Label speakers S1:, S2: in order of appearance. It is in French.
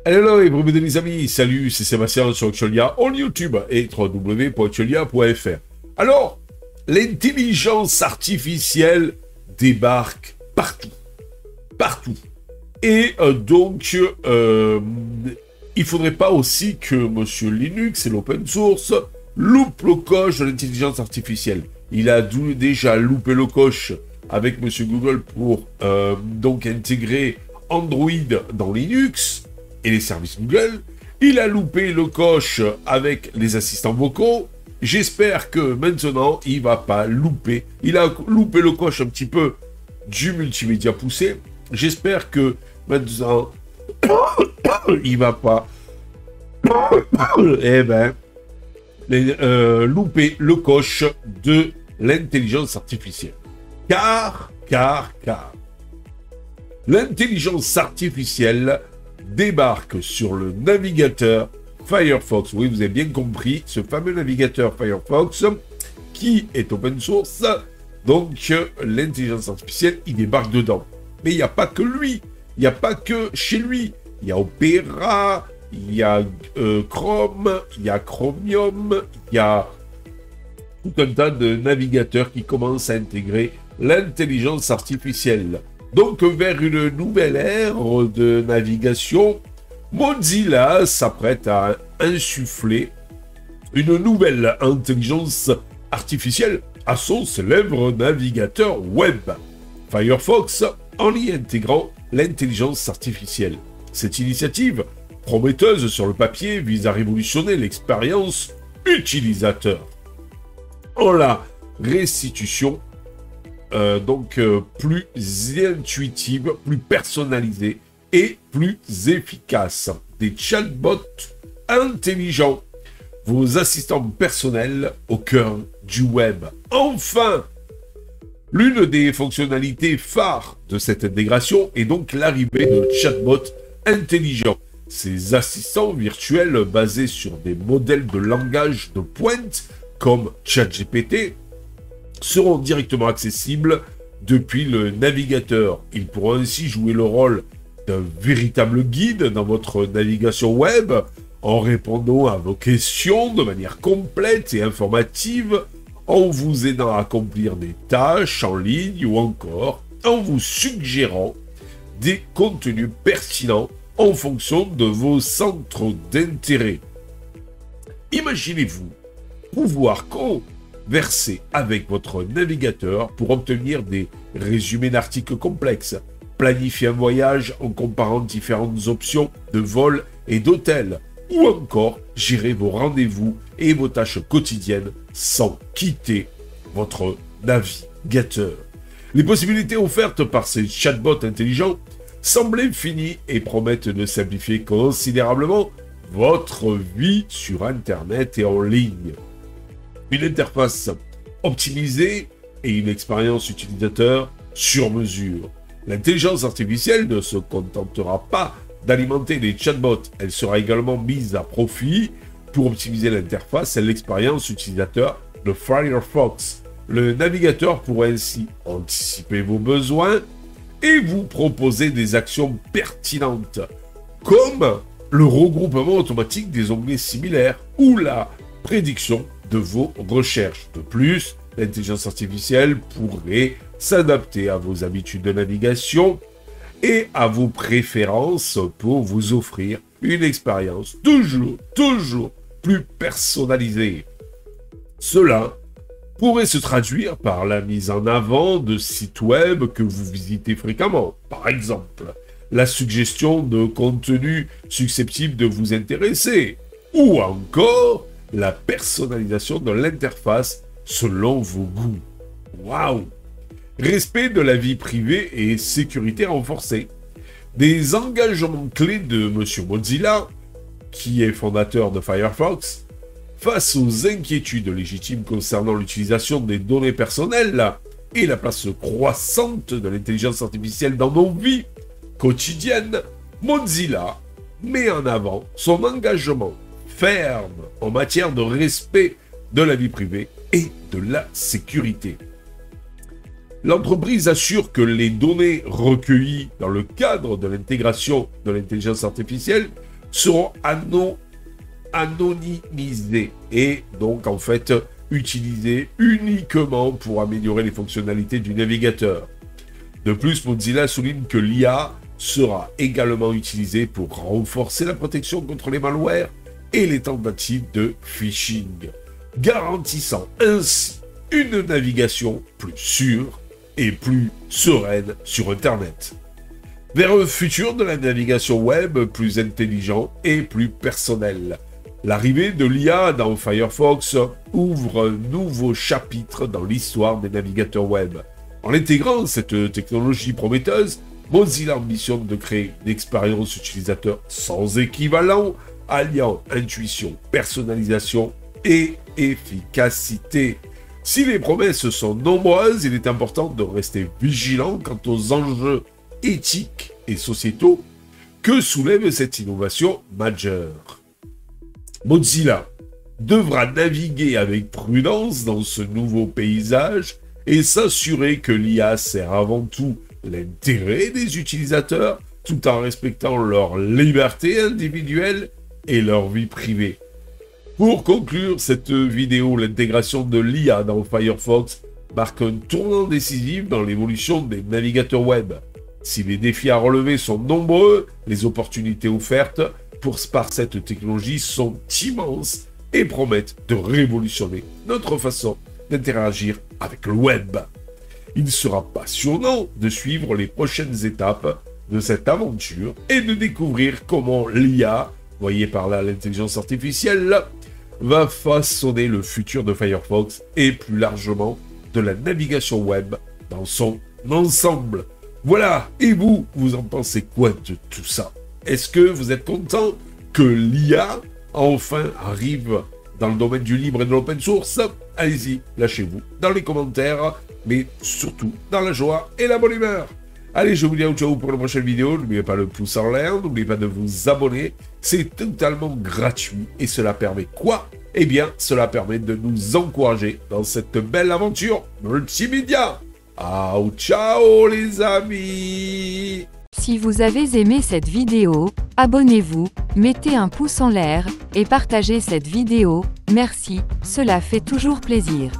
S1: Hello et bienvenue les amis, salut, c'est Sébastien sur Actualia, en YouTube et www.actualia.fr. Alors, l'intelligence artificielle débarque partout. Partout. Et donc, il faudrait pas aussi que Monsieur Linux et l'open source loupent le coche de l'intelligence artificielle. Il a déjà loupé le coche avec Monsieur Google pour donc intégrer Android dans Linux et les services Google. Il a loupé le coche avec les assistants vocaux. J'espère que maintenant, il va pas louper. Il a loupé le coche un petit peu du multimédia poussé. J'espère que maintenant, il va pas louper le coche de l'intelligence artificielle. Car, l'intelligence artificielle débarque sur le navigateur Firefox. Oui, vous avez bien compris, ce fameux navigateur Firefox qui est open source. Donc, l'intelligence artificielle, il débarque dedans. Mais il n'y a pas que lui. Il n'y a pas que chez lui. Il y a Opera, il y a Chrome, il y a Chromium, il y a tout un tas de navigateurs qui commencent à intégrer l'intelligence artificielle. Donc, vers une nouvelle ère de navigation, Mozilla s'apprête à insuffler une nouvelle intelligence artificielle à son célèbre navigateur web, Firefox, en y intégrant l'intelligence artificielle. Cette initiative, prometteuse sur le papier, vise à révolutionner l'expérience utilisateur en la restitution plus intuitive, plus personnalisée et plus efficace. Des chatbots intelligents, vos assistants personnels au cœur du web. Enfin, l'une des fonctionnalités phares de cette intégration est donc l'arrivée de chatbots intelligents. Ces assistants virtuels basés sur des modèles de langage de pointe comme ChatGPT seront directement accessibles depuis le navigateur. Ils pourront ainsi jouer le rôle d'un véritable guide dans votre navigation web en répondant à vos questions de manière complète et informative, en vous aidant à accomplir des tâches en ligne ou encore en vous suggérant des contenus pertinents en fonction de vos centres d'intérêt. Imaginez-vous pouvoir converser avec votre navigateur pour obtenir des résumés d'articles complexes, planifier un voyage en comparant différentes options de vol et d'hôtel, ou encore gérer vos rendez-vous et vos tâches quotidiennes sans quitter votre navigateur. Les possibilités offertes par ces chatbots intelligents semblent infinies et promettent de simplifier considérablement votre vie sur Internet et en ligne. Une interface optimisée et une expérience utilisateur sur mesure. L'intelligence artificielle ne se contentera pas d'alimenter les chatbots, elle sera également mise à profit pour optimiser l'interface et l'expérience utilisateur de Firefox. Le navigateur pourra ainsi anticiper vos besoins et vous proposer des actions pertinentes, comme le regroupement automatique des onglets similaires ou la prédiction de vos recherches. De plus, l'intelligence artificielle pourrait s'adapter à vos habitudes de navigation et à vos préférences pour vous offrir une expérience toujours plus personnalisée. Cela pourrait se traduire par la mise en avant de sites web que vous visitez fréquemment. Par exemple, la suggestion de contenus susceptibles de vous intéresser, ou encore la personnalisation de l'interface selon vos goûts. Waouh! Respect de la vie privée et sécurité renforcée. Des engagements clés de Monsieur Mozilla, qui est fondateur de Firefox, face aux inquiétudes légitimes concernant l'utilisation des données personnelles et la place croissante de l'intelligence artificielle dans nos vies quotidiennes, Mozilla met en avant son engagement ferme en matière de respect de la vie privée et de la sécurité. L'entreprise assure que les données recueillies dans le cadre de l'intégration de l'intelligence artificielle seront anonymisés et donc en fait utilisés uniquement pour améliorer les fonctionnalités du navigateur. De plus, Mozilla souligne que l'IA sera également utilisée pour renforcer la protection contre les malwares et les tentatives de phishing, garantissant ainsi une navigation plus sûre et plus sereine sur Internet. Vers un futur de la navigation web plus intelligent et plus personnel. L'arrivée de l'IA dans Firefox ouvre un nouveau chapitre dans l'histoire des navigateurs web. En intégrant cette technologie prometteuse, Mozilla ambitionne de créer une expérience utilisateur sans équivalent, alliant intuition, personnalisation et efficacité. Si les promesses sont nombreuses, il est important de rester vigilant quant aux enjeux éthiques et sociétaux que soulève cette innovation majeure. Mozilla devra naviguer avec prudence dans ce nouveau paysage et s'assurer que l'IA sert avant tout l'intérêt des utilisateurs tout en respectant leur liberté individuelle et leur vie privée. Pour conclure cette vidéo, l'intégration de l'IA dans Firefox marque un tournant décisif dans l'évolution des navigateurs web. Si les défis à relever sont nombreux, les opportunités offertes par cette technologie sont immenses et promettent de révolutionner notre façon d'interagir avec le web. Il sera passionnant de suivre les prochaines étapes de cette aventure et de découvrir comment l'IA, voyez par là l'intelligence artificielle, va façonner le futur de Firefox et plus largement de la navigation web dans son ensemble. Voilà, et vous en pensez quoi de tout ça? Est-ce que vous êtes content que l'IA enfin arrive dans le domaine du libre et de l'open source? Allez-y, lâchez-vous dans les commentaires, mais surtout dans la joie et la bonne humeur. Allez, je vous dis ciao pour la prochaine vidéo. N'oubliez pas le pouce en l'air, n'oubliez pas de vous abonner. C'est totalement gratuit et cela permet quoi? Eh bien, cela permet de nous encourager dans cette belle aventure multimédia. Ciao les amis!
S2: Si vous avez aimé cette vidéo, abonnez-vous, mettez un pouce en l'air, et partagez cette vidéo, merci, cela fait toujours plaisir.